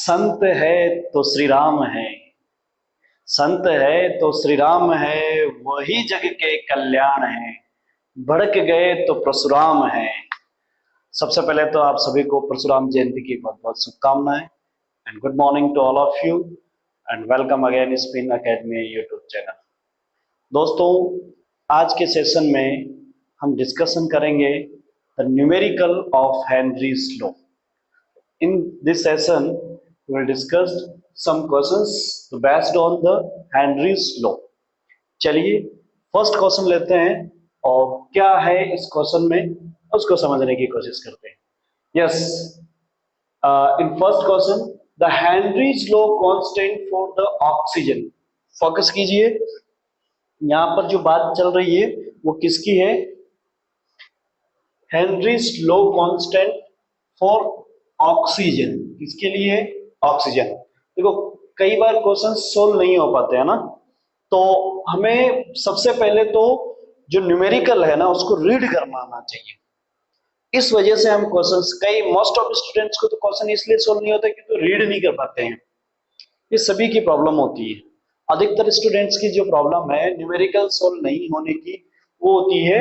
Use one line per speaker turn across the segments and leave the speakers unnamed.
संत है तो श्री राम है। संत है तो श्री राम है, वही जग के कल्याण है। भड़क गए तो परशुराम है। सबसे पहले तो आप सभी को परशुराम जयंती की बहुत बहुत शुभकामनाएं and good morning to all of you and welcome again spin academy YouTube channel. दोस्तों, आज के सेशन में हम डिस्कशन करेंगे the numerical of Henry's law. In this session, we will discuss some questions based on the Henry's law. चलिए first question लेते हैं और क्या है इस क्वेश्चन में उसको समझने की कोशिश करते हैं। Yes, in first question the Henry's law constant for the oxygen. Focus कीजिए, यहां पर जो बात चल रही है वो किसकी है? Henry's law constant for oxygen. किसके लिए? ऑक्सीजन। देखो, कई बार क्वेश्चन सोल्व नहीं हो पाते हैं ना, तो हमें सबसे पहले तो जो न्यूमेरिकल है ना उसको रीड करना आना चाहिए। इस वजह से हम क्वेश्चंस, कई मोस्ट ऑफ स्टूडेंट्स को तो क्वेश्चन इसलिए सोल्व नहीं होता क्योंकि तो रीड नहीं कर पाते हैं। ये सभी की प्रॉब्लम होती है। अधिकतर स्टूडेंट्स की जो प्रॉब्लम है न्यूमेरिकल सोल्व नहीं होने की, वो होती है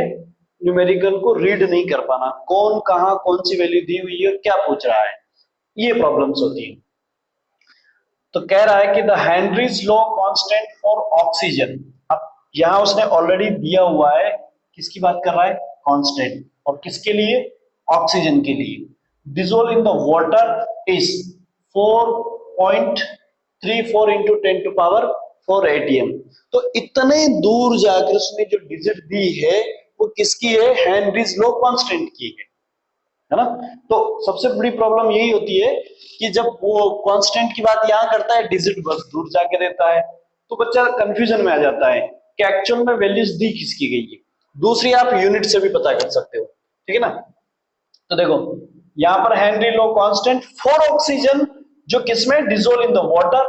न्यूमेरिकल को रीड नहीं कर पाना, कौन कहां कौन सी वैल्यू दी हुई है, क्या पूछ रहा है, ये प्रॉब्लम्स होती है। तो कह रहा है कि the Henry's law constant for oxygen. अब यहां उसने ऑलरेडी दिया हुआ है, किसकी बात कर रहा है? कांस्टेंट। और किसके लिए? ऑक्सीजन के लिए। Dissolve in the water is 4.34 into 10 to power 4 ATM। तो इतने दूर जाकर उसने जो डिजिट दी है वो किसकी है? हेनरीज लॉ कांस्टेंट की है ना। तो सबसे बड़ी प्रॉब्लम यही होती है कि जब वो कांस्टेंट की बात यहां करता है, डिजिट बस दूर जाके देता है, तो बच्चा कंफ्यूजन में आ जाता है कि एक्चुअल में वैल्यूज दी किसकी गई है। दूसरी आप यूनिट से भी पता कर सकते हो, ठीक है ना। तो देखो, यहां पर Henry law constant for oxygen जो किसमें? Dissolve in the water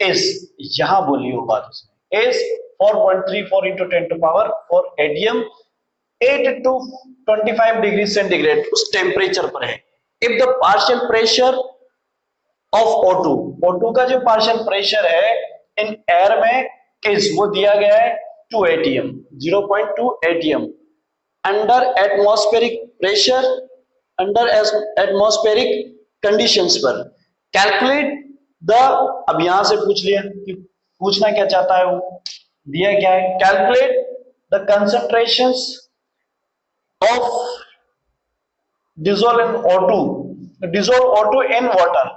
is, यहां बोली हो बात उसने, is 4.34 into 10 to power 4 ATM 8 to 25 degree centigrade उस टेम्परेचर पर है। If the partial pressure of O2, O2 का जो पार्शियल प्रेशर है इन एयर में इज, वो दिया गया है 2 ATM, 0.2 ATM under atmospheric pressure, under atmospheric conditions पर। कैलकुलेट द, अब यहां से पूछ लिया कि पूछना क्या चाहता है, वो दिया क्या है? Calculate the concentrations of dissolve in O2, dissolve O2 in water,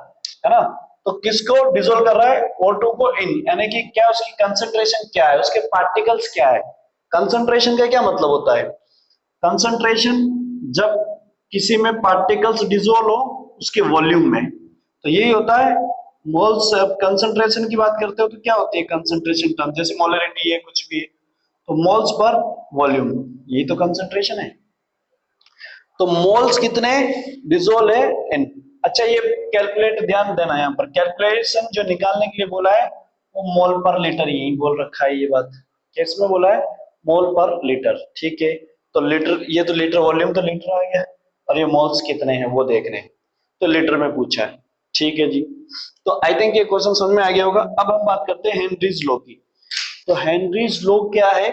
है ना। तो किसको डिसॉल्व कर रहा है? O2 को इन, यानी कि क्या उसकी कंसंट्रेशन क्या है, उसके पार्टिकल्स क्या है। कंसंट्रेशन का क्या मतलब होता है? कंसंट्रेशन जब किसी में पार्टिकल्स डिसॉल्व हो उसके वॉल्यूम में, तो यही होता है मोल्स। कंसंट्रेशन की बात करते हो तो क्या होती है कंसंट्रेशन टर्म? जैसे मोलरिटी है, कुछ भी है, तो मोल्स पर वॉल्यूम, यही तो कंसंट्रेशन है। तो मोल्स कितने डिसॉल्व है इन। अच्छा, ये कैलकुलेट ध्यान देना, यहां पर कैलकुलेशन जो निकालने के लिए बोला है वो मोल पर लीटर, यही बोल रखा है ये बात। किसमें बोला है? मोल पर लीटर, ठीक है। तो लीटर, ये तो लीटर वॉल्यूम तो लीटर आ गया, और ये मोल्स कितने हैं वो देख रहे हैं, तो लीटर में पूछा है, ठीक है जी। तो आई थिंक ये क्वेश्चन समझ में आ गया होगा। अब हम बात करते हैं हेनरीज लॉ की। तो हेनरीज लॉ क्या है?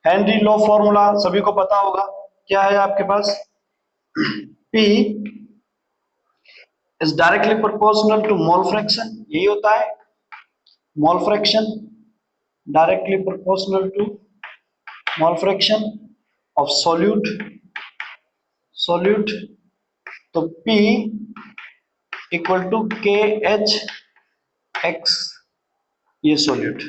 हेनरी लॉ फॉर्मूला सभी को पता होगा, क्या है आपके पास? P is directly proportional to mole fraction, यही होता है mole fraction, directly proportional to mole fraction of solute। तो P equal to KH x, ये solute,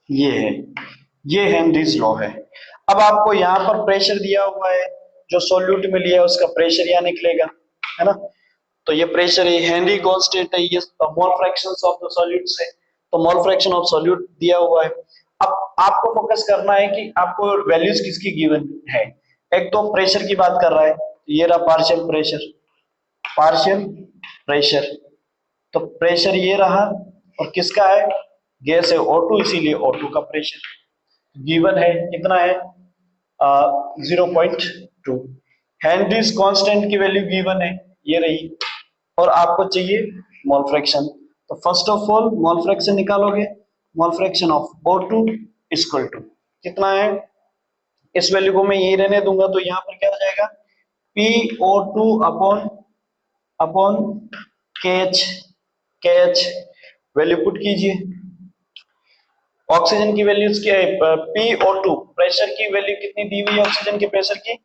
ये है, ये हेनरीज लॉ है। अब आपको यहाँ पर प्रेशर दिया हुआ है, जो सोल्यूट में लिया है उसका प्रेशर यहाँ निकलेगा, है ना। तो ये प्रेशर है, हेनरी कांस्टेंट है, ये मोल फ्रैक्शंस ऑफ द सॉल्यूट्स है, तो मोल फ्रैक्शन ऑफ सॉल्यूट दिया हुआ है। अब आपको फोकस करना है कि आपको वैल्यूज किसकी गिवन है। एक तो प्रेशर की बात कर रहा है, ये रहा पार्शियल प्रेशर, पार्शियल प्रेशर, तो प्रेशर ये रहा, और किसका है? गैस है O2, इसीलिए O2 का प्रेशर गिवन है, कितना है? 0.2। हेनरीज कांस्टेंट की वैल्यू गिवन है, ये रही, और आपको चाहिए मोल फ्रैक्शन। तो first of all mole fraction निकालोगे, mole fraction of O2 equal to कितना है, इस वैल्यू को मैं यही रहने दूंगा, तो यहां पर क्या हो जाएगा, PO2 upon upon KH, KH value put कीजिए। ऑक्सीजन की वैल्यूज क्या है, PO2 प्रेशर की वैल्यू कितनी दी हुई है ऑक्सीजन के प्रेशर की,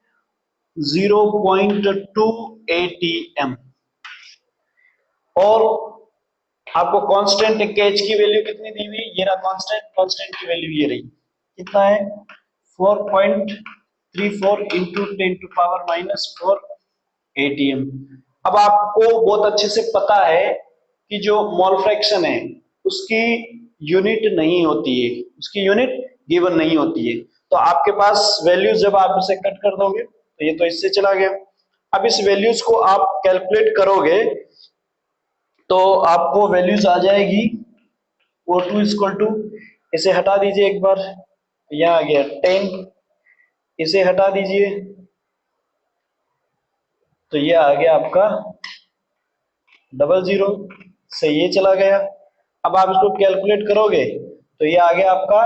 0.2 atm, और आपको कांस्टेंट KH की वैल्यू कितनी दी हुई है, ये रहा कांस्टेंट, कांस्टेंट की वैल्यू ये रही, कितना है 4.34 इंटू 10⁻⁻4 atm। अब आपको बहुत अच्छे से पता है कि जो मोल फ्रैक्शन है उसकी यूनिट नहीं होती है, उसकी यूनिट गिवन नहीं होती है, तो आपके पास वैल्यूज जब आप इसे कट कर दोगे तो ये तो इससे चला गया। अब इस वैल्यूज को आप कैलकुलेट करोगे तो आपको वैल्यूज आ जाएगी O2 इक्वल टू, इसे हटा दीजिए एक बार, यहां आ गया 10, इसे हटा दीजिए तो ये आ गया आपका 00 से ये चला गया। अब आप इसको कैलकुलेट करोगे तो ये आ गया आपका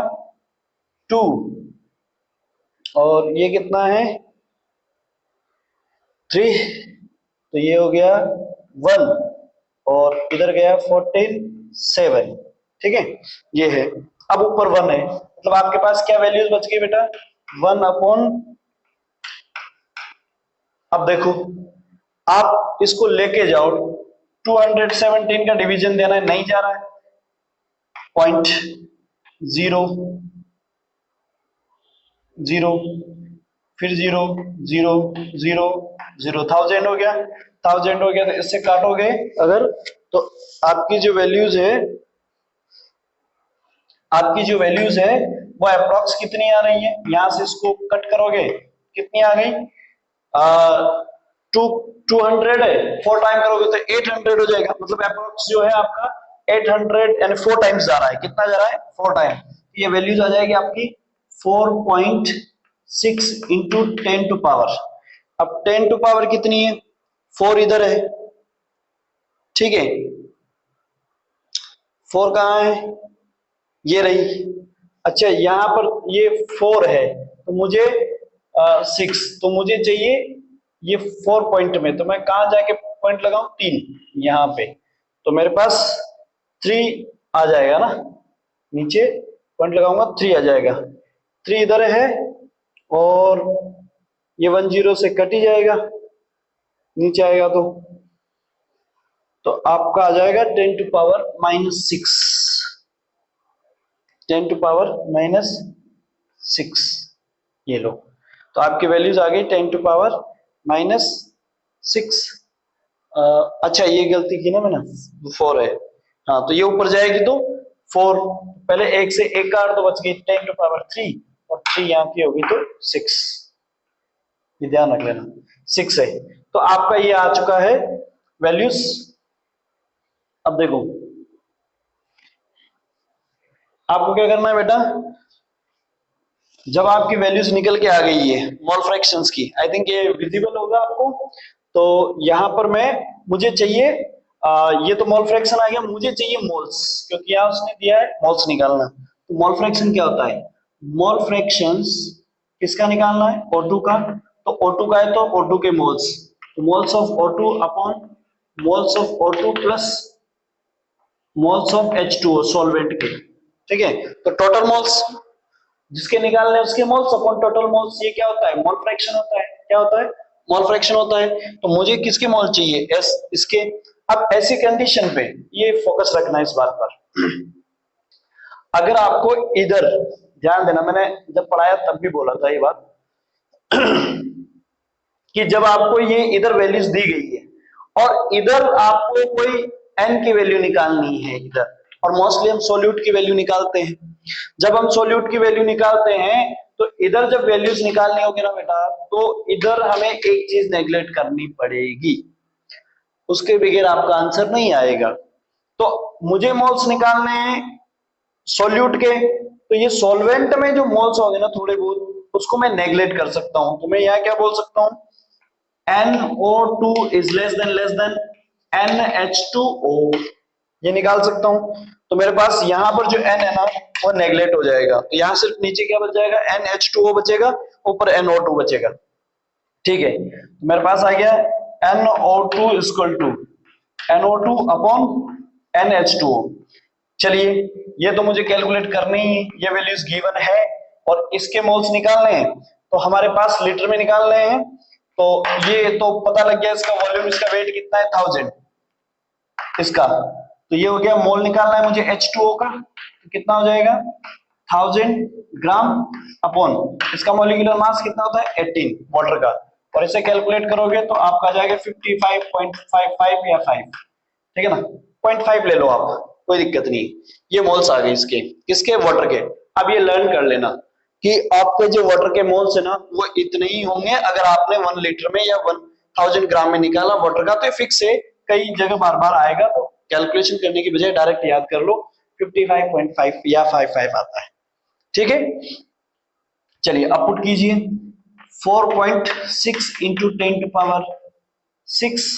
2, और ये कितना है 3, तो ये हो गया 1, और इधर गया 14 7, ठीक है, ये है। अब ऊपर 1 है, मतलब आपके पास क्या वैल्यूज बच गई बेटा, 1 अपॉन, अब देखो आप इसको लेके जाओ, 217 का डिवीजन देना है, नहीं जा रहा है, 0.0 फिर 0 0 0 0, 1000 हो गया, 1000 हो गया, तो इससे काटोगे अगर, तो आपकी जो वैल्यूज है, आपकी जो वैल्यूज है वो अप्रोक्स कितनी आ रही है, यहां से इसको कट करोगे कितनी आ गई, 200 है, 4 टाइम करोगे तो 800 हो जाएगा, मतलब अप्रोक्स जो है आपका 800 यानी 4 टाइम्स जा रहा है, कितना जा रहा है 4 टाइम, ये वैल्यूज आ जाएगी आपकी 4.6 इंटू 10 टू पावर, अब 10 टू पावर कितनी है, 4 इधर है, ठीक है, 4 कहाँ है, ये रही, अच्छा यहां पर ये 4 है, तो मुझे 6, तो मुझे चाहिए ये 4 पॉइंट में, तो मैं कहां जाके पॉइंट लगाऊं, 3 यहां पे, तो मेरे पास 3 आ जाएगा ना, नीचे पॉइंट लगाऊंगा 3 आ जाएगा, 3 इधर है, और ये 10 से कट ही जाएगा, नीचे आएगा तो आपका आ जाएगा 10 टू पावर -6, 10 टू पावर -6, ये लो, तो आपकी वैल्यूज आ गई 10 टू पावर -6। अच्छा ये गलती की ना मैंने, 4 है, हाँ तो ये ऊपर जाएगी तो 4, पहले 1 से 1 काट तो बच गई 10 टू पावर 3, और 3 यहाँ की होगी तो 6, ये ध्यान रख लेना 6 है, तो आपका ये आ चुका है वैल्यूज। अब देखो आपको क्या करना है बेटा, जब आपकी वैल्यूज निकल के आ गई है मोल फ्रैक्शंस की, आई थिंक ये विजिबल होगा आपको, तो यहां पर मैं, मुझे चाहिए ये तो मोल फ्रैक्शन आ गया, मुझे चाहिए मोल्स, क्योंकि यहां उसने दिया है मोल्स निकालना, तो मोल फ्रैक्शन क्या होता है, मोल फ्रैक्शंस किसका निकालना है, O2 का, तो O2 का है तो O2 के मोल्स, तो moles of O2 upon moles of O2 plus moles of H2O solvent के, ठीक है, तो टोटल मोल्स जिसके निकालने उसके मोल्स अपॉन टोटल मोल्स, ये क्या होता है, मोल फ्रैक्शन होता है, क्या होता है, मोल फ्रैक्शन होता है, तो मुझे किसके मोल चाहिए, एस इसके। अब ऐसी कंडीशन पे ये फोकस रखना है इस बात पर, अगर आपको इधर, ध्यान देना मैंने जब पढ़ाया तब भी बोला था ये बात कि जब आपको ये इधर वैल्यूज दी गई है और इधर आपको कोई n की वैल्यू निकालनी है इधर, और मोस्टली हम सोल्यूट की वैल्यू निकालते हैं, जब हम सोल्यूट की वैल्यू निकालते हैं तो इधर जब वैल्यूज निकालनी होगी ना बेटा, तो इधर हमें एक चीज नेग्लेक्ट करनी पड़ेगी, उसके बगैर आपका आंसर नहीं आएगा। तो मुझे मोल्स निकालने हैं सोल्यूट के, तो ये सॉल्वेंट में जो मोल्स होंगे ना थोड़े बहुत, उसको मैं नेग्लेक्ट कर सकता हूं, तो मैं यहाँ क्या बोल सकता हूं, NO2 is less than NH2O, ये निकाल सकता हूं। तो मेरे पास यहां पर जो N है ना वो नेगलेक्ट हो जाएगा, तो यहां सिर्फ नीचे क्या बच जाएगा, NH2O बचेगा, ऊपर NO2 बचेगा। ठीक है, तो मेरे पास आ गया NO2 equal to NO2 upon NH2O। चलिए, ये तो मुझे कैलकुलेट करनी ही, ये वैल्यूज गिवन है और इसके मोल्स निकालने हैं, तो हमारे पास लीटर में निकालने हैं। तो ये तो पता लग गया, इसका वॉल्यूम, इसका वेट कितना है 1000 इसका, तो ये हो गया। मोल निकालना है मुझे H2O का, तो कितना हो जाएगा 1000 ग्राम अपॉन इसका मॉलिक्यूलर मास कितना होता है 18 वाटर का, और इसे कैलकुलेट करोगे तो आपका जाएगा 55.55 या 5, ठीक है ना, 0.5 ले लो आप, कोई दिक्कत नहीं। ये मोल्स आ गए इसके, किसके, वाटर के। अब ये लर्न कर लेना कि आपके जो वाटर के मोल्स है ना वो इतने ही होंगे, अगर आपने 1 लीटर में या 1000 ग्राम में निकाला वाटर का, तो फिक्स है, कई जगह बार बार आएगा, तो कैलकुलेशन करने की बजाय डायरेक्ट याद कर लो, 55.5 या 55 आता है। ठीक है, चलिए अब पुट कीजिए, 4.6 into 10 to power 6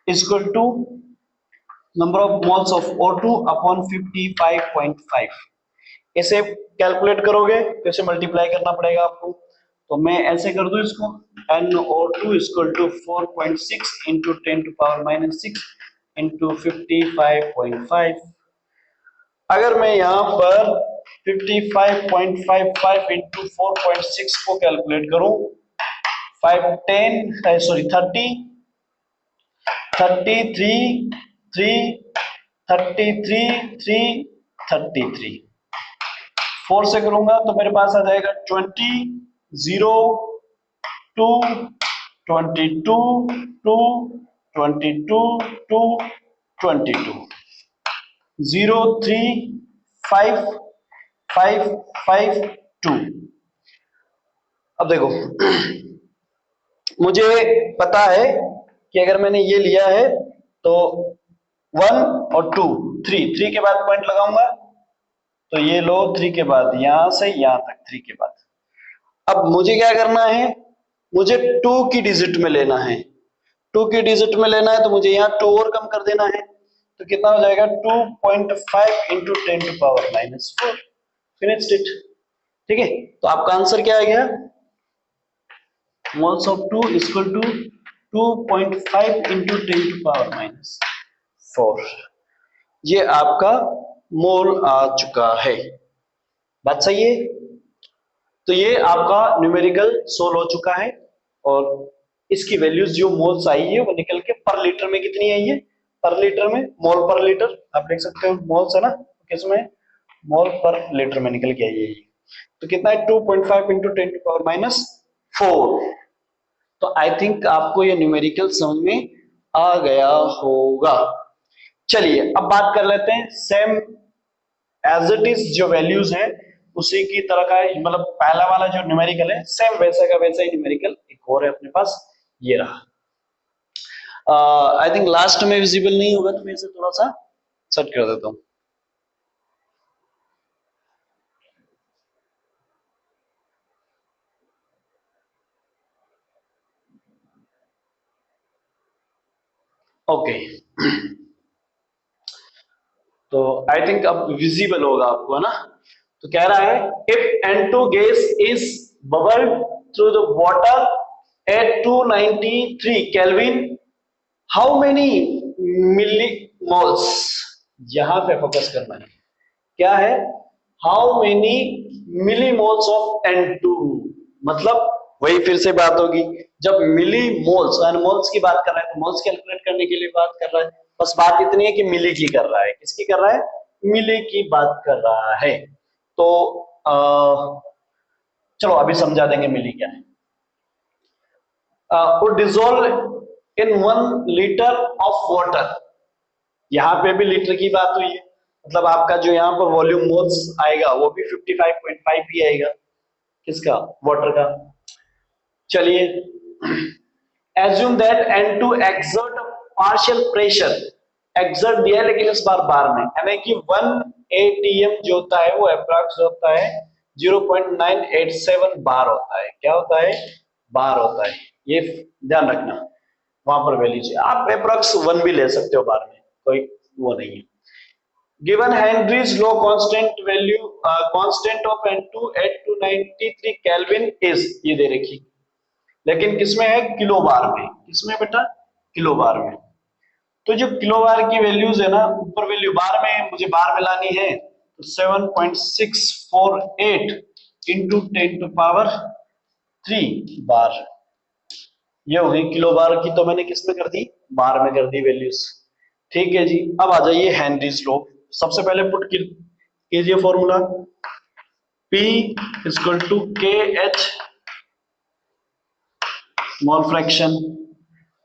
equal to number of moles of O2 upon 55.5। इसे कैलकुलेट करोगे तो इसे मल्टीप्लाई करना पड़ेगा आपको, तो मैं ऐसे कर दूं इसको, NO2 equal to 4.6 into 10 to power minus 6 into 55.5। अगर मैं यहाँ पर 55.55 इंटू 4.6 को कैलकुलेट करूं, 510 सॉरी 30 33 3 33 3 33 4 से करूंगा तो मेरे पास आ जाएगा 20 0 2 22 2 22 2 22 0 3 5 5 5 2। अब देखो मुझे पता है कि अगर मैंने ये लिया है तो 1 और 2 3 के बाद पॉइंट लगाऊंगा, तो ये लो 3 के बाद यहां से यहां तक 3 के बाद। अब मुझे क्या करना है, मुझे 2 की डिजिट में लेना है, 2 की डिजिट में लेना है, तो मुझे यहाँ 2 और कम कर देना है, तो कितना हो जाएगा 2.5 into 10 to power minus 4। Finished it. ठीक है, तो आपका आंसर क्या आ गया, moles of 2 equal to 2.5 into 10 to power minus 4। ये आपका मोल आ चुका है, बात सही है। तो ये आपका न्यूमेरिकल सोल्व हो चुका है, और इसकी वैल्यूज जो मोल्स आई है वो निकल के पर लीटर में कितनी आई है, पर लीटर में मोल पर लीटर, आप देख सकते हो मोल्स है ना, किसमें मोल पर लीटर में निकल के आई है। तो कितना है 2.5 इंटू 10 टू पावर माइनस 4। तो आई थिंक आपको ये न्यूमेरिकल समझ में आ गया होगा। चलिए अब बात कर लेते हैं सेम एज इट इज जो वैल्यूज है उसी की तरह का, मतलब पहला वाला जो न्यूमेरिकल है सेम वैसे का वैसा ही न्यूमेरिकल एक और है अपने पास, ये रहा। आई थिंक लास्ट में विजिबल नहीं होगा, तो मैं इसे थोड़ा सा सेट कर देता हूं। ओके तो आई थिंक अब विजिबल होगा आपको, है ना। तो कह रहा है if N2 gas is bubbled through the water at 293 Kelvin, how many milli moles, यहां पे फोकस करना है, क्या है, how many milli moles of N2, मतलब वही फिर से बात होगी, जब मिली मोल्स मोल्स की बात कर रहा है तो मोल्स कैलकुलेट करने के लिए बात कर रहा है, बस बात इतनी है कि मिली की कर रहा है, किसकी कर रहा है, मिली की बात कर रहा है। तो चलो अभी समझा देंगे मिली क्या है। वो dissolve in 1 litre of water, यहां पे भी लीटर की बात हुई है, मतलब आपका जो यहाँ पर वॉल्यूम मोल्स आएगा वो भी 55.5 ही आएगा, किसका, वाटर का। चलिए assume that N2 exert partial pressure, exert दिया है लेकिन इस बार बार में, यानी कि 1 atm जो होता है वो अप्रॉक्स होता है 0.987 बार होता है, क्या होता है, बार होता है। ये ध्यान रखना, वहां पर वैल्यू चाहिए। आप अप्रोक्स 1 भी ले सकते हो बाद में, कोई वो नहीं है। Given Henry's law constant value constant of N2 at 293 kelvin is, ये दे रखी, लेकिन किसमें है, किलो बार में। किसमें बेटा, किलो बार में। तो जो किलो बार की वैल्यूज है ना, ऊपर वैल्यू बार में, मुझे बार में लानी है, तो 7.648 इंटू 10⁻³ बार, ये हो गई किलो बार की। तो मैंने किस में कर दी, बार में कर दी वैल्यूज। ठीक है जी। अब आ जाइए हेनरीज लॉ। सबसे पहले पुट कीजिए formula, P equal to KH mole fraction.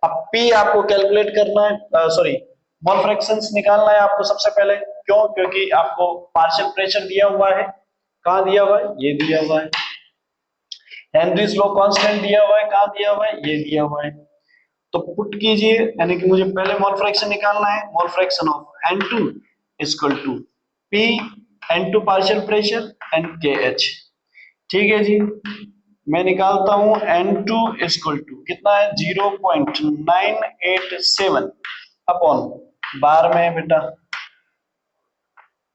अब P आपको कैलकुलेट करना है, सॉरी मोल फ्रैक्शंस निकालना है आपको सबसे पहले। क्यों, क्योंकि आपको पार्शियल प्रेशर दिया हुआ है। कहां दिया हुआ है, ये दिया हुआ है। हेनरीज लॉ कांस्टेंट दिया हुआ है, कहां दिया हुआ है, ये दिया हुआ है। तो पुट कीजिए, यानी कि मुझे पहले मोल फ्रैक्शन निकालना है। Mole fraction of N2 equal to P N2 partial pressure and KH। ठीक है जी। मैं निकालता हूं N2 इक्वल टू कितना है, 0.987 अपॉन बार में है बेटा,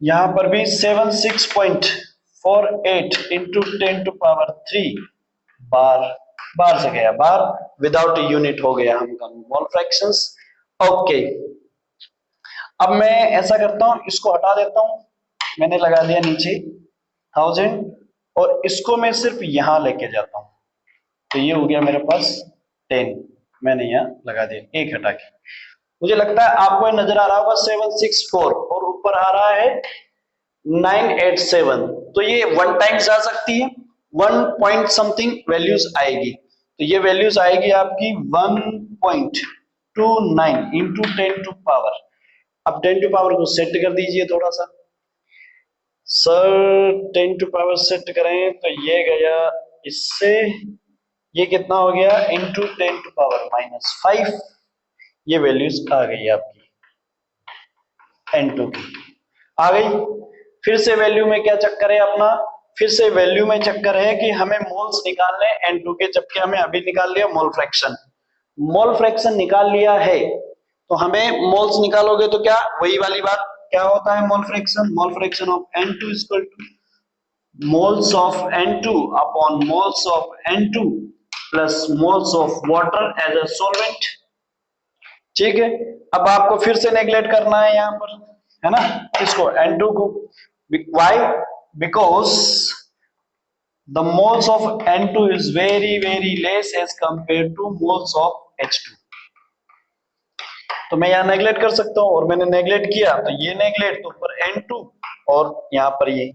यहां पर भी 76.48 इंटू 10⁻³ बार। बार से गया बार, विदाउट यूनिट हो गया हम मोल फ्रैक्शंस। ओके, अब मैं ऐसा करता हूं, इसको हटा देता हूं, मैंने लगा दिया नीचे 1000, और इसको मैं सिर्फ यहां लेके जाता हूं, तो ये हो गया मेरे पास 10, मैंने यहां लगा दिया एक हटा के। मुझे लगता है आपको नजर आ रहा होगा 764 और ऊपर आ रहा है 987, तो ये 1 टाइम्स जा सकती है, 1 पॉइंट समथिंग वैल्यूज आएगी। तो ये वैल्यूज आएगी आपकी 1.29 इंटू 10⁻। अब 10⁻ को सेट कर दीजिए थोड़ा सा सर, 10⁻ सेट करें तो ये गया इससे, ये कितना हो गया, इंटू 10⁻⁻5। ये वैल्यूज आ गई आपकी N2 की, आ गई। फिर से वैल्यू में क्या चक्कर है अपना, फिर से वैल्यू में चक्कर है कि हमें मोल्स निकालने N2 के, जबकि हमें अभी निकाल लिया मोल फ्रैक्शन। मोल फ्रैक्शन निकाल लिया है तो हमें मोल्स निकालोगे तो क्या, वही वाली बात, क्या होता है mole fraction, mole fraction of N2 equal to moles of N2 upon moles of N2 plus moles of water as a solvent। ठीक है, अब आपको फिर से नेगलेक्ट करना है यहां पर, है ना, इसको N2 को। why, because the moles of N2 is very less as compared to moles of H2। तो मैं यहां नेगलेक्ट कर सकता हूं, और मैंने नेगलेक्ट किया तो ये नेगलेक्ट, तो ऊपर N2 और यहां पर ये,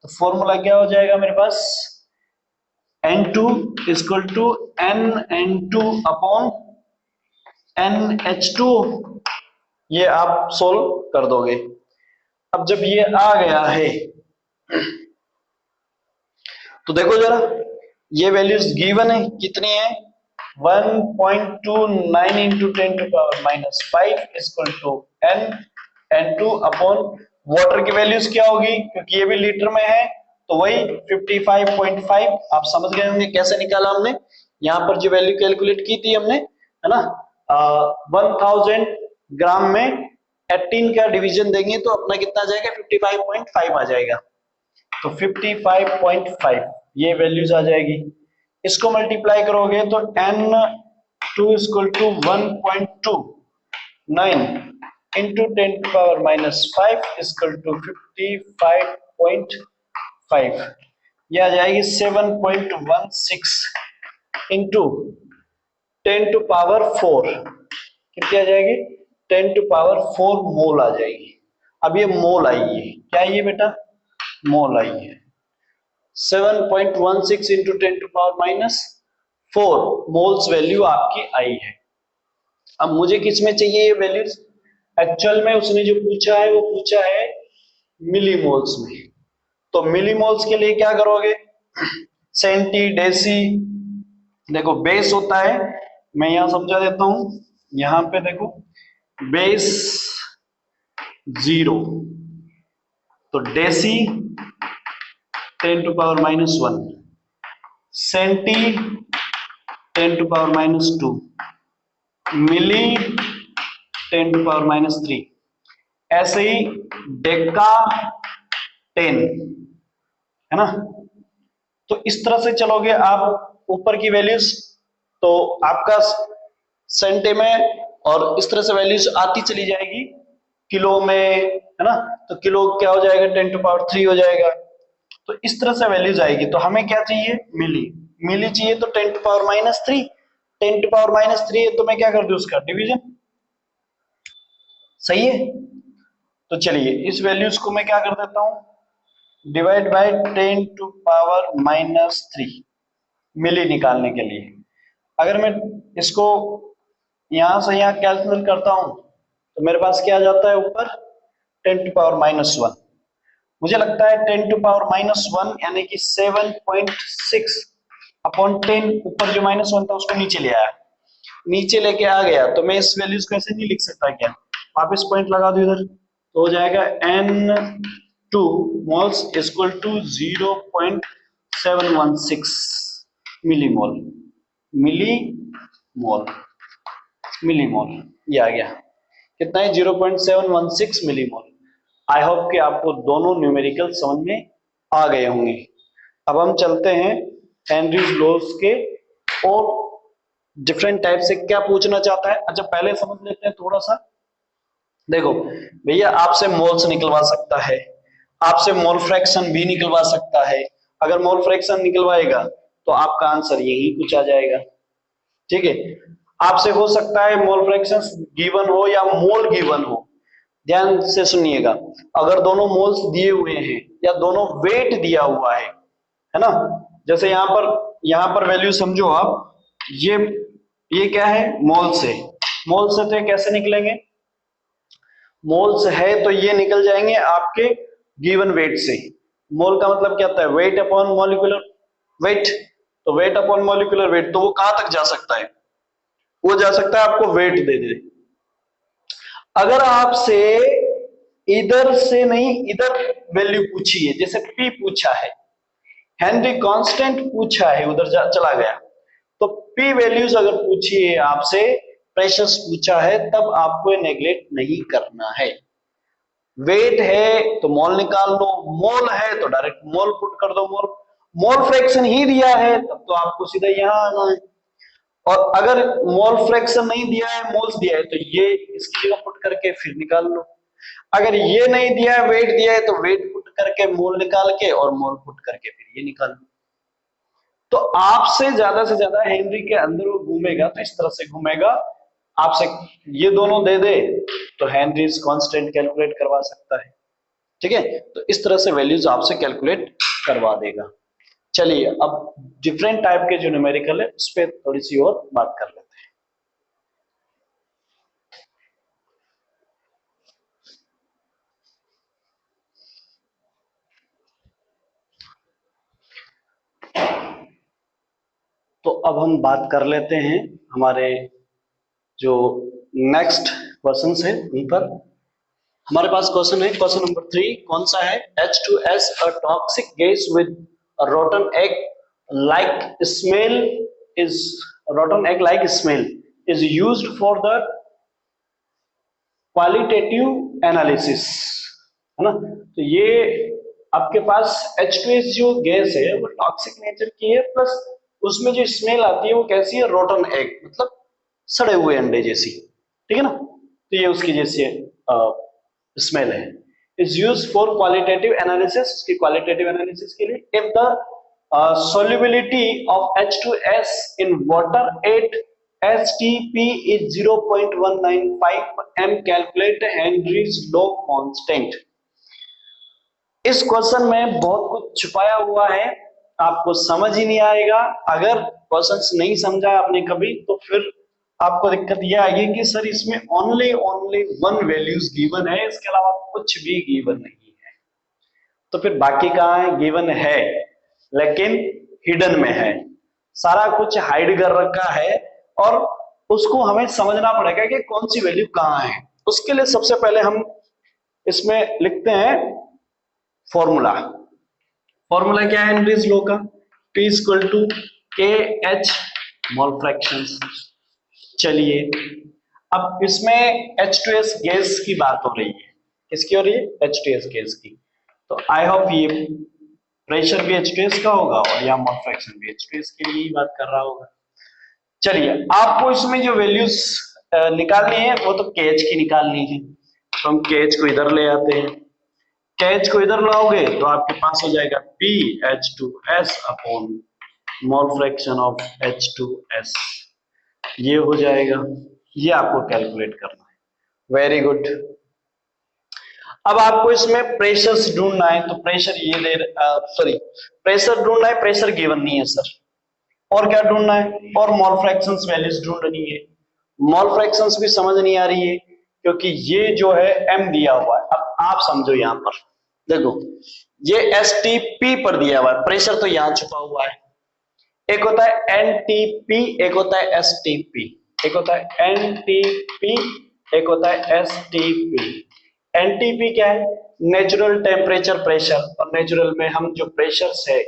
तो फॉर्मूला क्या हो जाएगा मेरे पास, N2 equal to NN2 upon NH2। ये आप सोल्व कर दोगे। अब जब ये आ गया है तो देखो जरा, ये वैल्यूज गिवन है, कितनी है, 1.29 into 10⁻⁻5 equal to N2 upon water की वैल्यूज क्या होगी, क्योंकि ये भी लीटर में है, तो वही 55.5। आप समझ गए होंगे कैसे निकाला हमने, यहां पर जो वैल्यू कैलकुलेट की थी हमने, है ना, 1000 ग्राम में 18 का डिवीजन देंगे तो अपना कितना आ जाएगा, 55.5 आ जाएगा। तो 55.5 ये वैल्यूज आ जाएगी। इसको मल्टीप्लाई करोगे तो N2 equal to 1.29 into 10⁻⁻5 equal to 55.5, ये आ जाएगी 7.16 इंटू 10⁻⁴, कितनी आ जाएगी, 10⁻⁴ मोल आ जाएगी। अब ये मोल आई है, क्या ये बेटा, मोल आई है, 7.16 इंटू 10⁻⁴ मोल्स वैल्यू आपकी आई है। अब मुझे किस में चाहिए ये वैल्यूज, एक्चुअल में उसने जो पूछा है वो पूछा है मिलीमोल्स में। तो मिलीमोल्स के लिए क्या करोगे, सेंटी डेसी, देखो बेस होता है, मैं यहां समझा देता हूं, यहां पे देखो बेस 0, तो deci 10⁻⁻1, centi 10 to power minus 2, milli 10 to power minus 3, ऐसे ही डेका 10, है ना। तो इस तरह से चलोगे आप ऊपर की वैल्यूज, तो आपका सेंटे में और इस तरह से वैल्यूज आती चली जाएगी किलो में, है ना। तो किलो क्या हो जाएगा, 10 टू पावर 3 हो जाएगा। तो इस तरह से वैल्यूज आएगी। तो हमें क्या चाहिए, मिली। मिली चाहिए तो 10 to power minus 3, 10 to power minus 3 है तो मैं क्या कर दूं, उसका डिवीजन। सही है। तो चलिए इस वैल्यूज को मैं क्या कर देता हूं, divide by 10 to power minus 3 milli निकालने के लिए। अगर मैं इसको यहां से यहां कैलकुलेट करता हूं तो मेरे पास क्या आ जाता है ऊपर, 10 टू पावर माइनस 1। मुझे लगता है 10 टू पावर माइनस 1 यानी कि 7.6 अपॉन 10, ऊपर जो माइनस 1 था उसको नीचे ले आया, नीचे लेके आ गया। तो मैं इस वैल्यूज को ऐसे नहीं लिख सकता क्या, वापस पॉइंट लगा दो इधर, तो हो जाएगा N2 moles equal to 0.716 millimole. Millimole, millimole ये आ गया, कितना है, 0.716 मिलीमोल। आई होप कि आपको दोनों न्यूमेरिकल समझ में आ गए होंगे। अब हम चलते हैं हेनरीज लॉस के और डिफरेंट टाइप से क्या पूछना चाहता है। अच्छा पहले समझ लेते हैं थोड़ा सा। देखो भैया, आपसे मोल्स निकलवा सकता है, आपसे मोल फ्रैक्शन भी निकलवा सकता है। अगर मोल फ्रैक्शन निकलवाएगा तो आपका आंसर यही कुछ आ जाएगा। ठीक है, आपसे हो सकता है मोल फ्रैक्शन गिवन हो या मोल गिवन हो। ध्यान से सुनिएगा, अगर दोनों मोल्स दिए हुए हैं या दोनों वेट दिया हुआ है ना। जैसे यहां पर वैल्यू समझो आप, ये क्या है, मोल्स है। मोल्स है तो ये कैसे निकलेंगे, मोल्स है तो ये निकल जाएंगे आपके गिवन वेट से। मोल का मतलब क्या होता है, वेट अपॉन मॉलिक्यूलर वेट। तो वेट अपॉन मॉलिक्यूलर वेट, तो वो कहां तक जा सकता है, वो जा सकता है आपको वेट दे दे। अगर आपसे इधर से नहीं इधर वैल्यू पूछी है, जैसे P पूछा है, हेनरी कांस्टेंट पूछा है, उधर चला गया, तो P वैल्यूज अगर पूछी है आपसे, प्रेशर्स पूछा है, तब आपको नेग्लेक्ट नहीं करना है। वेट है तो मोल निकाल लो, मोल है तो डायरेक्ट मोल पुट कर दो। मोल फ्रैक्शन ही दिया है तब तो आपको सीधा यहां आना है। और अगर मोल फ्रैक्शन नहीं दिया है, मोल्स दिया है, तो ये इसकी जगह पुट करके फिर निकाल लो। अगर ये नहीं दिया है, वेट दिया है, तो वेट पुट करके मोल निकाल के और मोल पुट करके फिर ये निकाल लो। तो आपसे ज्यादा हेनरी के अंदर वो घूमेगा तो इस तरह से घूमेगा। आपसे ये दोनों दे दे तो हेनरीज कांस्टेंट कैलकुलेट करवा सकता है। ठीक है, तो इस तरह से वैल्यूज आपसे कैलकुलेट करवा देगा। चलिए अब डिफरेंट टाइप के जो न्यूमेरिकल है उस पर थोड़ी सी और बात कर लेते हैं। तो अब हम बात कर लेते हैं हमारे जो नेक्स्ट क्वेश्चन है उन पर। हमारे पास क्वेश्चन है, क्वेश्चन नंबर 3 कौन सा है, H2S a toxic gas with a rotten egg like smell is rotten egg like smell is used for the qualitative analysis, है ना। तो ये आपके पास H2S जो गैस है वो टॉक्सिक नेचर की है, प्लस उसमें जो स्मेल आती है वो कैसी है, रोटन एग मतलब सड़े हुए अंडे जैसी। ठीक है ना, तो ये उसकी जैसी स्मेल है। Is use for qualitative analysis, की क्वालिटेटिव एनालिसिस के लिए। If the solubility of H2S in water at STP is 0.195 m, calculate Henry's law constant। इस क्वेश्चन में बहुत कुछ छुपाया हुआ है, आपको समझ ही नहीं आएगा। अगर क्वेश्चन नहीं समझा आपने कभी तो फिर आपको दिक्कत यह आएगी कि सर इसमें ओनली वन वैल्यूज गिवन है, इसके अलावा कुछ भी गिवन नहीं है। तो फिर बाकी कहाँ है, गिवन है लेकिन हिडन में है, सारा कुछ हाइड कर रखा है और उसको हमें समझना पड़ेगा कि कौन सी वैल्यू कहाँ है। उसके लिए सबसे पहले हम इसमें लिखते हैं फॉर्मूला। फॉर्मूला क्या है हेनरीज लॉ का, P इक्वल टू के एच मोल फ्रैक्शंस। चलिए, अब इसमें H2S गैस की बात हो रही है। किसकी हो रही है? H2S गैस की। तो आई होप ये प्रेशर भी H2S का होगा और यहाँ मोल फ्रैक्शन भी H2S के लिए ही बात कर रहा होगा। चलिए, आपको इसमें जो वैल्यूज निकालनी है वो तो KH की निकालनी है। तो हम KH को इधर ले आते हैं। KH को इधर लाओगे तो आपके पास हो जाएगा PH2S upon mole fraction of H2S। ये हो जाएगा, ये आपको कैलकुलेट करना है। Very good. अब आपको इसमें प्रेशर्स ढूंढना है, तो प्रेशर ये दे सॉरी प्रेशर ढूंढना है, प्रेशर गिवन नहीं है सर। और क्या ढूंढना है? और मोल फ्रैक्शंस वैल्यूज ढूंढनी है। मोल फ्रैक्शंस भी समझ नहीं आ रही है क्योंकि ये जो है m दिया हुआ है। अब आप समझो, यहां पर देखो, ये STP पर दिया हुआ है, प्रेशर तो यहां छुपा हुआ है। एक होता है NTP, एक होता है STP। एक होता है NTP, एक होता है STP। NTP क्या है? नेचुरल टेम्परेचर प्रेशर, और नेचुरल में हम जो प्रेशर्स है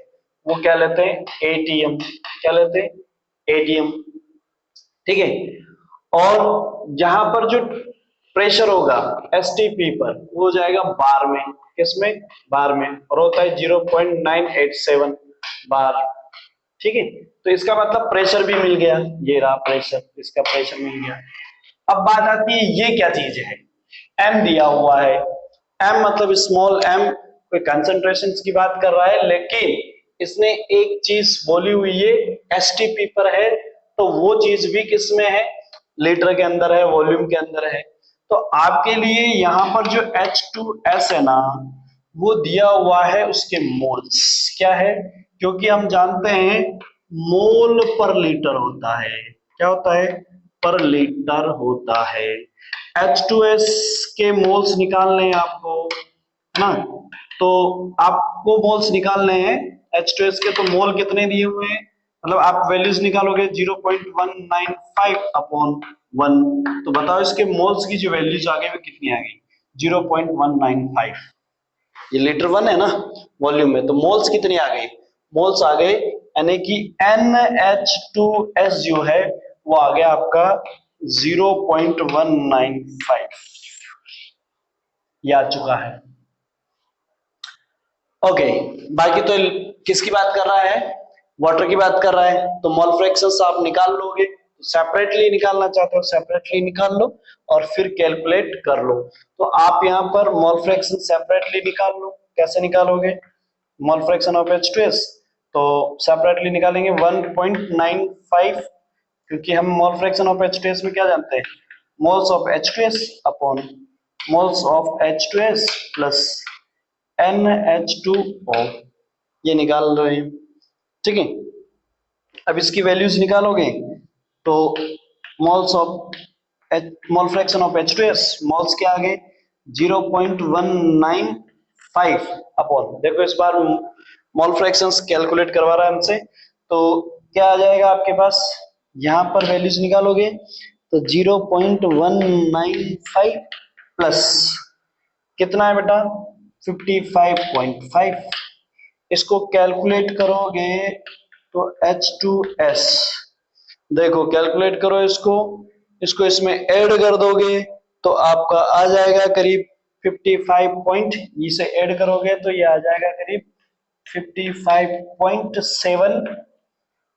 वो क्या लेते हैं? ATM। क्या लेते हैं? ATM। ठीक है। और जहां पर जो प्रेशर होगा STP पर, वो हो जाएगा बार में। किसमें? बार में। और होता है 0.987 बार। ठीक है। तो इसका मतलब प्रेशर भी मिल गया, ये रहा प्रेशर, इसका प्रेशर मिल गया। अब बात आती है ये क्या चीज है? m दिया हुआ है। m मतलब स्मॉल m, कोई कंसंट्रेशन की बात कर रहा है, लेकिन इसने एक चीज बोली हुई है STP पर है, तो वो चीज भी किसमें है? लीटर के अंदर है, वॉल्यूम के अंदर है। तो आपके लिए यहां पर जो H2S है ना, वो दिया हुआ है उसके मोल्स। क्या है? क्योंकि हम जानते हैं मोल पर लीटर होता है। क्या होता है? पर लीटर होता है। H2S के मोल्स निकालने हैं आपको, है ना? तो आपको मोल्स निकालने हैं H2S के। तो मोल कितने दिए हुए हैं, मतलब आप वैल्यूज निकालोगे 0.195 अपॉन 1। तो बताओ इसके मोल्स की जो वैल्यूज आ गई वो कितनी आ गई? 0.195। ये लीटर 1 है ना वॉल्यूम में, तो मोल्स कितनी आ गई? मोल्स आ गए, यानी कि NH2S जो है वो आ गया आपका 0.195। ये आ चुका है। ओके, बाकी तो किसकी बात कर रहा है? वाटर की बात कर रहा है। तो मोल फ्रैक्शंस आप निकाल लोगे, सेपरेटली निकालना चाहते हो सेपरेटली निकाल लो और फिर कैलकुलेट कर लो। तो आप यहां पर मोल फ्रैक्शन सेपरेटली निकाल लो। कैसे निकालोगे मोल फ्रैक्शन ऑफ H2S? तो सेपरेटली निकालेंगे 1.95, क्योंकि हम मोल फ्रैक्शन ऑफ H2S में क्या जानते हैं? Moles of H2S upon moles of H2S plus NH2O। ये निकाल रहे हैं। ठीक है। अब इसकी वैल्यूज निकालोगे तो moles of mole fraction of H2S, moles क्या आ गए? 0.195 अपॉन, देखो इस बार मोल फ्रैक्शंस कैलकुलेट करवा रहा है हमसे, तो क्या आ जाएगा आपके पास? यहां पर वैल्यूज निकालोगे तो 0.195 प्लस कितना है बेटा? 55.5। इसको कैलकुलेट करोगे तो H2S, देखो कैलकुलेट करो इसको, इसको इसमें ऐड कर दोगे तो आपका आ जाएगा करीब 55 पॉइंट, इसे ऐड करोगे तो ये आ जाएगा करीब 55.7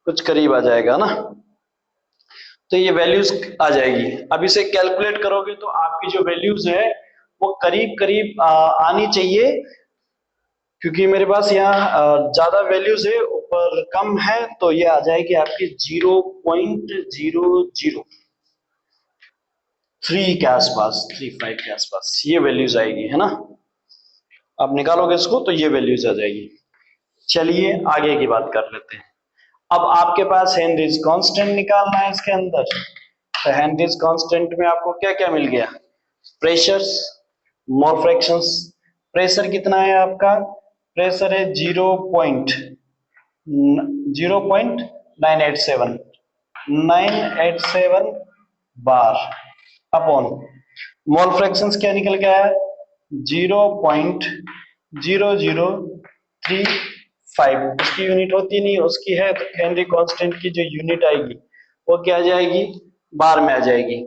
कुछ करीब आ जाएगा ना। तो ये वैल्यूज आ जाएगी। अब इसे कैलकुलेट करोगे तो आपकी जो वैल्यूज है वो करीब करीब आनी चाहिए, क्योंकि मेरे पास यहाँ ज्यादा वैल्यूज है, ऊपर कम है, तो ये आ जाएगी आपकी 0.003 के आसपास, 35 के आसपास ये वैल्यूज आएगी, है ना? आप निकालोगे इसको तो ये वैल्यूज आ जाएगी। चलिए आगे की बात कर लेते हैं। अब आपके पास हेनरीज कांस्टेंट निकालना है इसके अंदर। तो हेनरीज कांस्टेंट में आपको क्या क्या मिल गया? प्रेशर्स, मोल फ्रैक्शंस। प्रेशर कितना है आपका? प्रेशर है 0.987 बार अपॉन मोल फ्रैक्शंस क्या निकल गया है? 0.0035। उसकी यूनिट होती नहीं, उसकी है तो हेनरी कांस्टेंट की जो यूनिट आएगी वो क्या आ जाएगी, बार में आ जाएगी।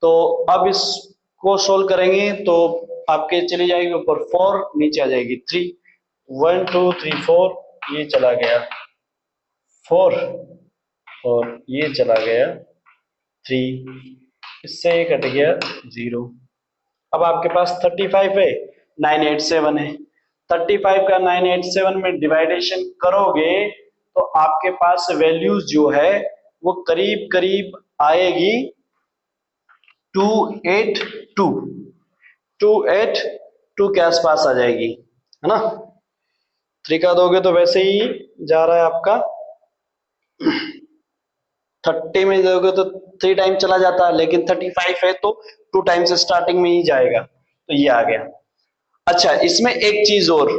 तो अब इसको सोल्व करेंगे तो आपके चली जाएगी ऊपर 4, नीचे आ जाएगी 3, 1 2 3 4, ये चला गया 4 और ये चला गया 3, इससे ये कट गया 0। अब आपके पास 35 है, 987 है, 35 का 987 में डिवाइडेशन करोगे तो आपके पास वैल्यूज जो है वो करीब करीब आएगी 282, 282 के आसपास आ जाएगी, है ना। 3 का दोगे तो वैसे ही जा रहा है आपका, 30 में दोगे तो 3 टाइम चला जाता है, लेकिन 35 है तो 2 टाइम्स स्टार्टिंग में ही जाएगा, तो ये आ गया। अच्छा, इसमें एक चीज और,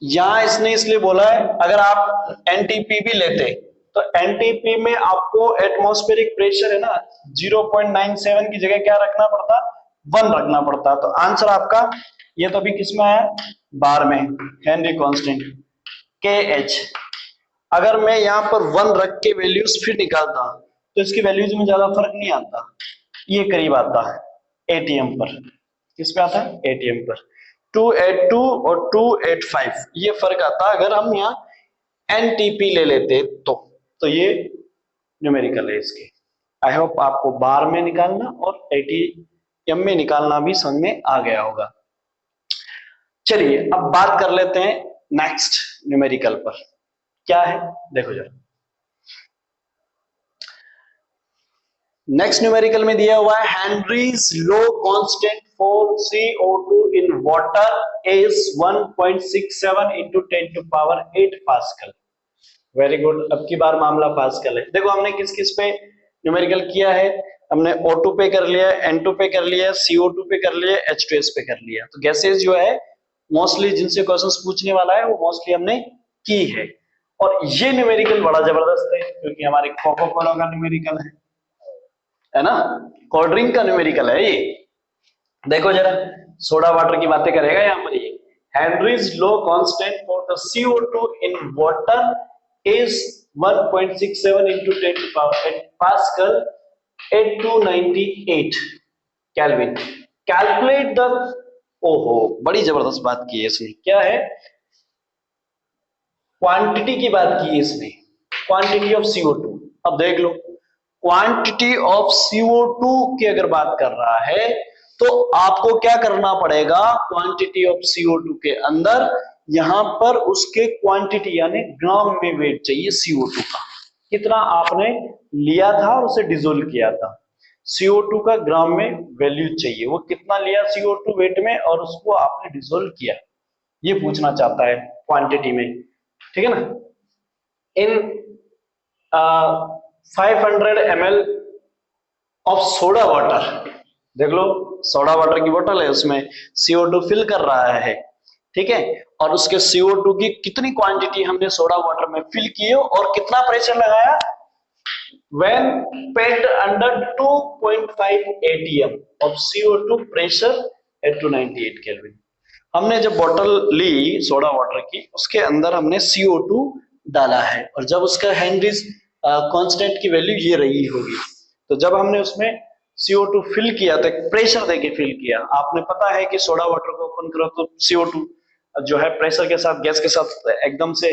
यहां इसने इसलिए बोला है अगर आप एनटीपी भी लेते तो एनटीपी में आपको एटमॉस्फेरिक प्रेशर है ना 0.97 की जगह क्या रखना पड़ता, 1 रखना पड़ता। तो आंसर आपका ये तो अभी किसमें आया, बार में, हेनरी कांस्टेंट के एच। अगर मैं यहां पर 1 रख के वैल्यूज फिर निकालता तो इसकी वैल्यूज में ज्यादा फर्क नहीं आता, ये करीब आता है एटीएम पर। किस पे आता है, एटीएम पर। 282 और 285 ये फर्क आता अगर हम यहाँ एनटीपी ले लेते तो ये न्यूमेरिकल है इसके। आई होप आपको बार में निकालना और एटीएम में निकालना भी समझ में आ गया होगा। चलिए अब बात कर लेते हैं नेक्स्ट न्यूमेरिकल पर, क्या है देखो जरा। नेक्स्ट न्यूमेरिकल में दिया हुआ है Henry's law constant for CO2 in water is 1.67 into 10 to power 8 pascal. Very good, अब की बार मामला पास्कल है। देखो हमने किस किस पे न्यूमेरिकल किया है, हमने O2 पे कर लिया, N2 पे कर लिया, CO2 पे कर लिया, H2S पे कर लिया। तो गैसेस जो है मोस्टली जिनसे क्वेश्चंस पूछने वाला है वो मोस्टली हमने की है। और ये न्यूमेरिकल बड़ा जबरदस्त है क्योंकि हमारे कोका कोला का न्यूमेरिकल है ना, कोल्ड ड्रिंक का न्यूमेरिकल है ये। देखो जरा, सोडा वाटर की बातें करेगा यहां पर ये। Henry's law constant for the CO2 in water is 1.67 into 10 to power 8 pascal 8298 kelvin. Calculate the, ओहो बड़ी जबरदस्त बात की है इसने, क्या है, क्वांटिटी की बात की है इसने, क्वांटिटी ऑफ CO2। अब देख लो, क्वांटिटी ऑफ CO2 की अगर बात कर रहा है तो आपको क्या करना पड़ेगा, क्वांटिटी ऑफ CO2 के अंदर यहां पर उसके क्वांटिटी यानी ग्राम में वेट चाहिए CO2 का, कितना आपने लिया था और उसे डिसोल्व किया था। CO2 का ग्राम में वैल्यू चाहिए, वो कितना लिया CO2 वेट में और उसको आपने डिसोल्व किया, ये पूछना चाहता है क्वांटिटी में, ठीक है ना। इन 500 ml ऑफ सोडा वाटर, देख लो सोडा वाटर की बोतल है, उसमें CO2 फिल कर रहा है, ठीक है, और उसके CO2 की कितनी क्वांटिटी हमने सोडा वाटर में फिल की और कितना प्रेशर लगाया, when packed under 2.5 atm of CO2 pressure at 298 Kelvin। हमने जब बोतल ली सोडा वाटर की, उसके अंदर हमने CO2 डाला है और जब उसका हेनरीज कांस्टेंट की वैल्यू ये रही होगी, तो जब हमने उसमें CO2 फिल किया तो प्रेशर देके फिल किया। आपने पता है कि सोडा वाटर को ओपन करो तो CO2 जो है प्रेशर के साथ, गैस के साथ एकदम से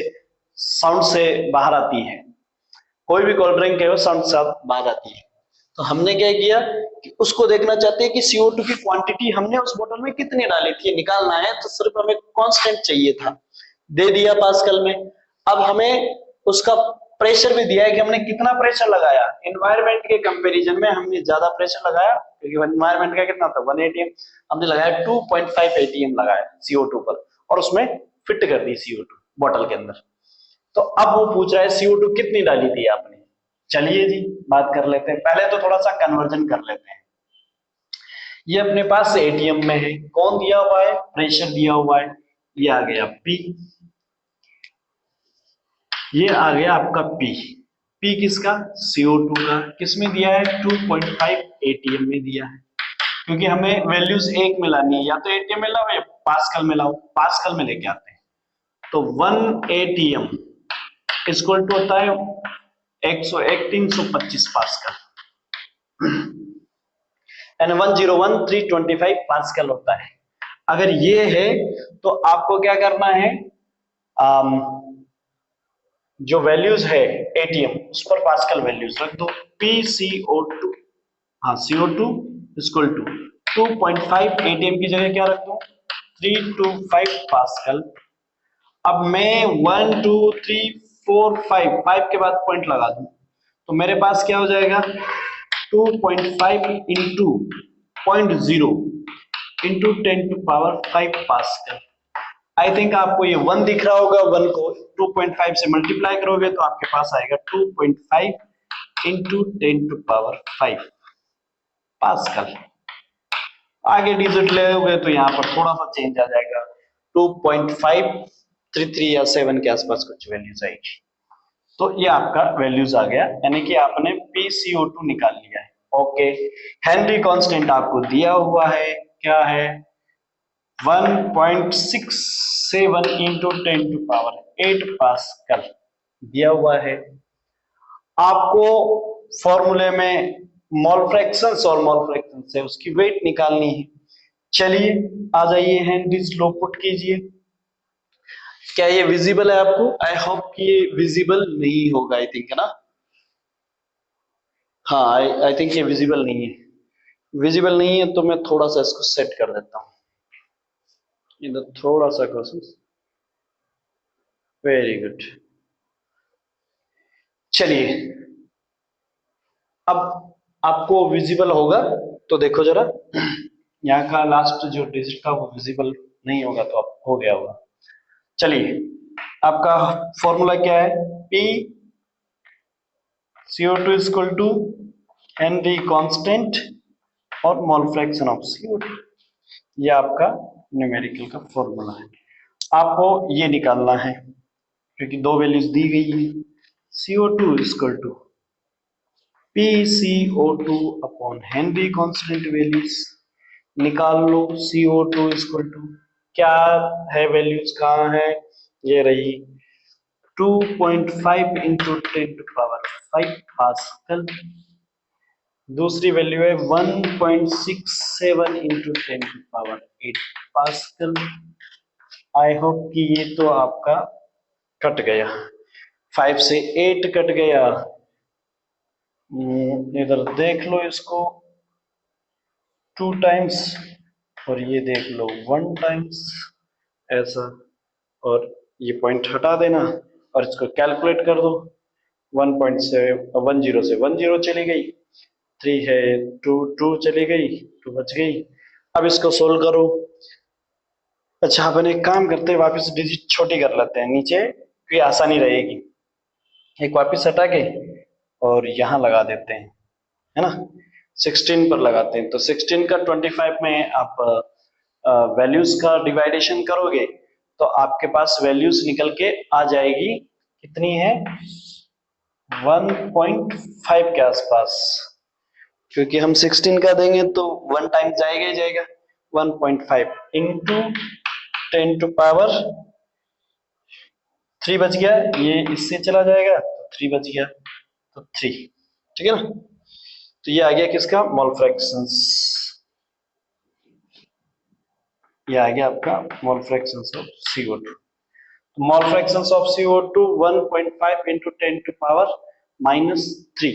साउंड से बाहर आती है, कोई भी कोल्ड ड्रिंक है साउंड के साथ बाहर आती है। तो हमने क्या किया कि उसको देखना चाहते हैं कि CO2 की क्वांटिटी हमने उस बोतल में कितनी डाली थी, निकालना है, तो सिर्फ हमें कांस्टेंट चाहिए था, दे दिया पास्कल में। अब हमें उसका प्रेशर भी दिया है कि हमने कितना प्रेशर लगाया, एनवायरनमेंट के कंपैरिजन में हमने ज्यादा प्रेशर लगाया क्योंकि एनवायरनमेंट का कितना था 1 atm, हमने लगाया 2.5 atm लगाया CO2 पर और उसमें फिट कर दी CO2 बोतल के अंदर। तो अब वो पूछ रहा है CO2 कितनी डाली थी आपने। चलिए जी बात कर लेते हैं, पहले तो थोड़ा सा कन्वर्जन कर लेते हैं। ये अपने पास एटीएम में है, कौन दिया हुआ है, प्रेशर दिया हुआ है, ये आ गया P, ये आ गया आपका P किसका, CO2 का, किसमें दिया है 2.5 atm में दिया है, क्योंकि हमें वैल्यूज एक में लानी है, या तो एटीएम में लाओ या पास्कल में लाओ, पास्कल में लेके आते हैं। तो 1 atm इक्वल टू होता है 101 325 पास्कल एंड 101 325 पास्कल होता है। अगर ये है तो आपको क्या करना है, जो वैल्यूज है एटीएम उस पर पास्कल वैल्यूज रख दो। PCO2, हाँ CO2 इक्वल टू 2.5, एटीएम की जगह क्या रख दूं 325 पास्कल। अब मैं 1 2 3 4 5 5 के बाद पॉइंट लगा दूं तो मेरे पास क्या हो जाएगा 2.5 into 0.0 into 10⁵ pascal. I think आपको ये 1 दिख रहा होगा, 1 को 2.5 से मल्टीप्लाई करोगे तो आपके पास आएगा 2.5 इंटू 10⁵ पास्कल। आगे डिजिट लोगे तो यहाँ पर थोड़ा सा चेंज आ जाएगा, 2.533 या 7 के आसपास कुछ वैल्यूज आएगी। तो ये आपका वैल्यूज आ गया, यानी कि आपने PCO2 निकाल लिया है। ओके, हेनरी कांस्टेंट आपको दिया हुआ है, क्या है 1.67 इंटू 10⁸ पास्कल दिया हुआ है। आपको फॉर्मूले में मोल फ्रैक्शंस और मोल फ्रैक्शंस है उसकी वेट निकालनी है। चलिए आ जाइए, हेनरीज लॉ पुट कीजिए। क्या ये विजिबल है आपको? आई होप कि ये विजिबल नहीं होगा, आई थिंक, है ना? हाँ, आई थिंक ये विजिबल नहीं है। विजिबल नहीं है तो मैं थोड़ा सा इसको सेट कर देता हूँ, इधर थोड़ा सा क्वेश्चन। Very good. चलिए अब आपको विजिबल होगा तो देखो जरा, यहाँ का लास्ट जो डिजिट था वो विजिबल नहीं होगा तो अब हो गया होगा। चलिए, आपका फॉर्मूला क्या है, PCO2 equal to Henry constant और मोल फ्रैक्शन ऑफ CO2। ये आपका न्यूमेरिकल का फॉर्मूला है। आपको ये निकालना है क्योंकि दो वैल्यूज दी गई है। CO2 equal to PCO2 upon Henry constant values निकाल लो। CO2 इक्वल टू क्या है, वैल्यूज कहाँ है, ये रही 2.5 इंटू 10⁵ पास्कल। दूसरी वैल्यू है 1.67 इंटू 10⁸ पास्कल। आई होप कि ये तो आपका कट गया, 5 से 8 कट गया। इधर देख लो इसको 2 टाइम्स और ये देख लो 1 टाइम्स ऐसा, और ये पॉइंट हटा देना और इसको कैलकुलेट कर दो। 1.7 10 से 10 चली गई, 3 है 2 2 चली गई, 2 बच गई। अब इसको सोल्व करो। अच्छा, अपन एक काम करते हैं, वापस डिजिट छोटी कर लेते हैं नीचे, क्योंकि आसानी रहेगी। एक वापस हटा के और यहाँ लगा देते हैं, है ना, 16 पर लगाते हैं। तो 16 का 25 में आप वैल्यूज का डिवाइडेशन करोगे तो आपके पास वैल्यूज निकल के आ जाएगी, कितनी है 1.5 के आसपास। क्योंकि हम 16 का देंगे तो 1 टाइम जाएगा ही जाएगा, 1.5 इंटू 10⁵ बच गया, ये इससे चला जाएगा तो 3 बच गया, तो 3, ठीक है ना। तो ये आ गया किसका, मोल फ्रैक्शंस। ये आ गया आपका मोल फ्रैक्शंस ऑफ CO2। तो मोल फ्रैक्शंस ऑफ CO2 1.5 इंटू 10⁻⁻3,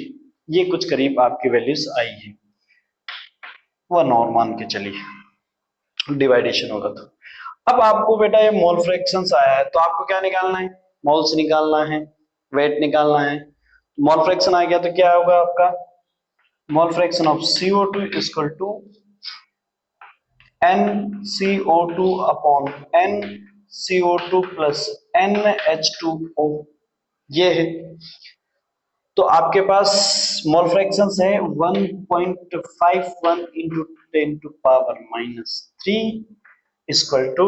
ये कुछ करीब आपकी वैल्यूज आई है। वन और मान के चलिए, डिवाइडेशन होगा तो। अब आपको बेटा ये मोल फ्रैक्शंस आया है तो आपको क्या निकालना है, मोल्स निकालना है, वेट निकालना है। मोल फ्रैक्शन आ गया तो क्या होगा आपका, mole fraction of CO2 equal to NCO2 upon NCO2 plus NH2O, ये है। तो आपके पास मोल फ्रैक्शंस है 1.51 इंटू 10⁻⁻3 इक्वल टू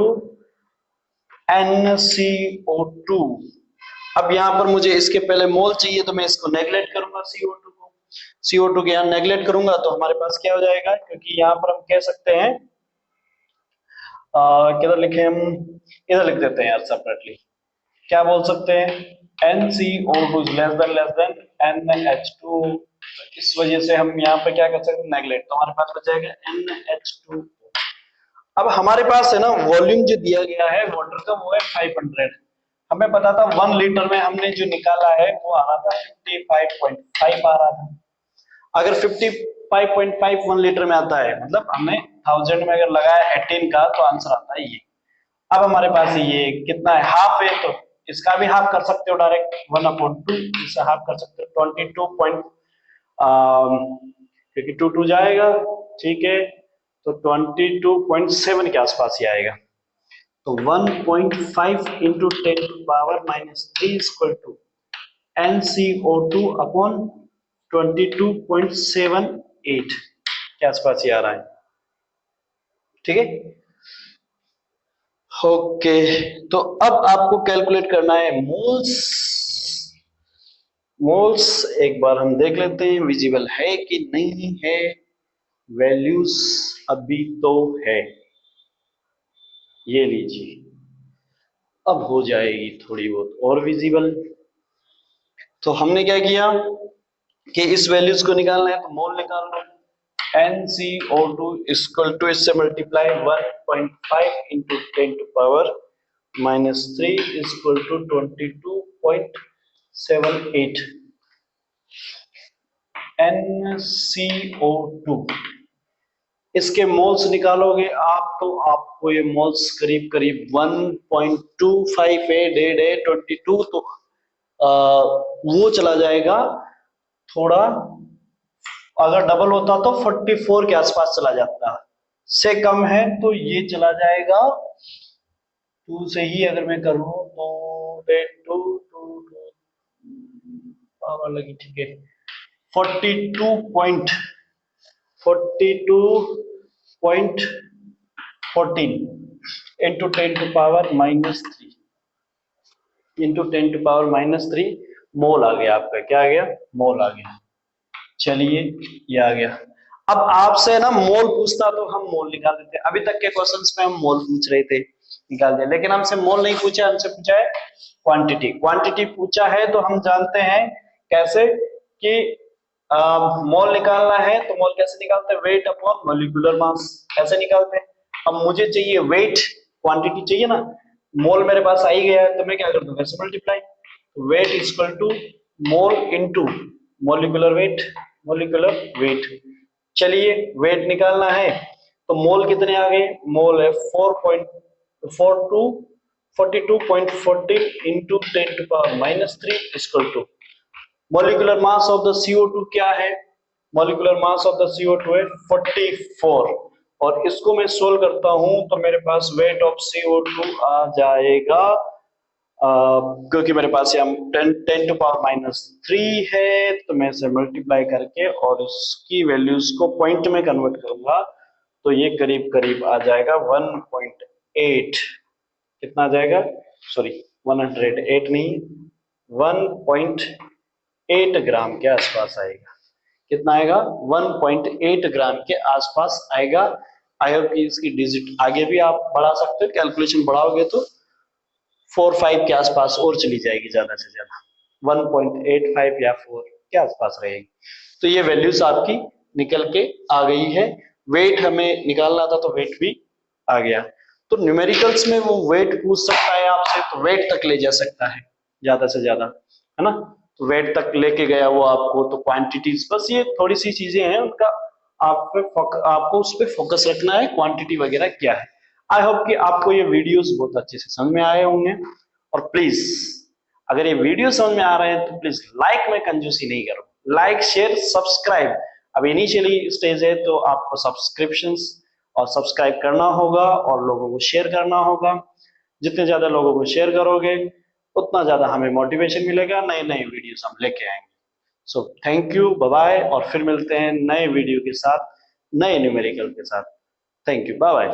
NCO2। अब यहां पर मुझे इसके पहले मोल चाहिए तो मैं इसको नेगलेक्ट करूंगा, CO2 को, CO2 के यहां नेगलेक्ट करूंगा तो हमारे पास क्या हो जाएगा, क्योंकि यहां पर हम कह सकते हैं किधर लिखे हम, इधर लिख देते हैं यार सेपरेटली। क्या बोल सकते हैं, NCO2 लेस देन NH2, इस वजह से हम यहाँ पे क्या कर सकते हैं, नेगलेक्ट, तो हमारे पास बच जाएगा NH2। अब हमारे पास है ना वॉल्यूम जो दिया गया है वाटर का वो है 500, हमें पता था 1 लीटर में हमने जो निकाला है वो आ रहा था 55.5 आ रहा था। अगर 55.5 1 लीटर में आता है मतलब हमने 1000 में अगर लगाया 18 का तो आंसर आता है ये। अब हमारे पास ये कितना है, हाफ है, तो इसका भी हाफ कर सकते हो डायरेक्ट 1/2, इससे हाफ कर सकते हो 22 पॉइंट, क्योंकि 2 जाएगा, ठीक है, तो 22.7 के आसपास ही आएगा। तो 1.5 into 10⁻³ equal to NCO2 upon 22.78 के आसपास ही आ रहा है, ठीक है। ओके, तो अब आपको कैलकुलेट करना है मोल्स। मोल्स एक बार हम देख लेते हैं विजिबल है कि नहीं है, वैल्यूज अभी तो है, ये लीजिए, अब हो जाएगी थोड़ी बहुत और विजिबल। तो हमने क्या किया कि इस वैल्यूज को निकालना है, तो मोल निकालना है, NCO2 इक्वल टू, इससे multiply 1.5 into 10⁻³ equal to 22.78 NCO2। इसके मोल्स निकालोगे आप तो आपको ये मोल्स करीब करीब 1.25 है, 22, तो वो चला जाएगा थोड़ा, अगर डबल होता तो 44 के आसपास चला जाता, से कम है तो ये चला जाएगा 2 से ही अगर मैं करूं तो 2 पावर लगी, ठीक है, 42.14 इंटू 10⁻³ इंटू 10⁻³ मोल आ गया आपका, क्या आ गया, मोल आ गया। चलिए ये आ गया। अब आपसे ना मोल पूछता तो हम मोल निकाल देते, अभी तक के क्वेश्चंस में हम मोल पूछ रहे थे, निकाल दिया, लेकिन हमसे मोल नहीं पूछा, हमसे पूछा है क्वांटिटी। क्वांटिटी पूछा है तो हम जानते हैं कैसे कि मोल निकालना है, तो मोल कैसे निकालते हैं, वेट अपॉन मॉलिक्यूलर मास, कैसे निकालते हैं। अब मुझे चाहिए वेट, क्वांटिटी चाहिए ना, मोल मेरे पास आ ही गया है, तो मैं क्या कर दूंगा, ऐसे multiply, weight equal to mole into molecular weight, molecular weight. चलिए वेट निकालना है, तो मोल कितने आ गए, मोल है 42.14 into 10⁻³ equal to molecular mass of the CO2 क्या है, molecular mass of the CO2 है 44, और इसको मैं सोल्व करता हूं तो मेरे पास वेट ऑफ CO2 आ जाएगा, क्योंकि मेरे पास यहाँ 10⁻³ है, तो मैं इसे मल्टीप्लाई करके और इसकी वैल्यूज को पॉइंट में कन्वर्ट करूंगा, तो ये करीब करीब आ जाएगा 1.8, कितना आ जाएगा, सॉरी 108 नहीं, 1.8 ग्राम के आसपास आएगा। कितना आएगा, 1.8 ग्राम के आसपास आएगा। आई होप कि इसकी डिजिट आगे भी आप बढ़ा सकते हो, कैलकुलेशन बढ़ाओगे तो 4-5 के आसपास और चली जाएगी, ज्यादा से ज्यादा 1.85 या 4 के आसपास रहेगी। तो ये वैल्यूज आपकी निकल के आ गई है। वेट हमें निकालना था तो वेट भी आ गया। तो न्यूमेरिकल्स में वो वेट पूछ सकता है आपसे, तो वेट तक ले जा सकता है ज्यादा से ज्यादा, है ना, तो वेट तक लेके गया वो आपको। तो क्वांटिटीज, बस ये थोड़ी सी चीजें हैं उनका, आपको उस पर फोकस रखना है, क्वांटिटी वगैरह क्या है। आई होप कि आपको ये वीडियोस बहुत अच्छे से समझ में आए होंगे। और प्लीज अगर ये वीडियो समझ में आ रहे हैं तो प्लीज लाइक में कंजूसी नहीं करो, लाइक शेयर सब्सक्राइब। अब इनिशियली स्टेज है तो आपको सब्सक्रिप्शंस और सब्सक्राइब करना होगा और लोगों को शेयर करना होगा। जितने ज्यादा लोगों को शेयर करोगे उतना ज्यादा हमें मोटिवेशन मिलेगा, नए नए वीडियोस हम लेके आएंगे। So thank you, bye bye, और फिर मिलते हैं नए वीडियो के साथ, नए न्यूमेरिकल के साथ। Thank you, bye bye.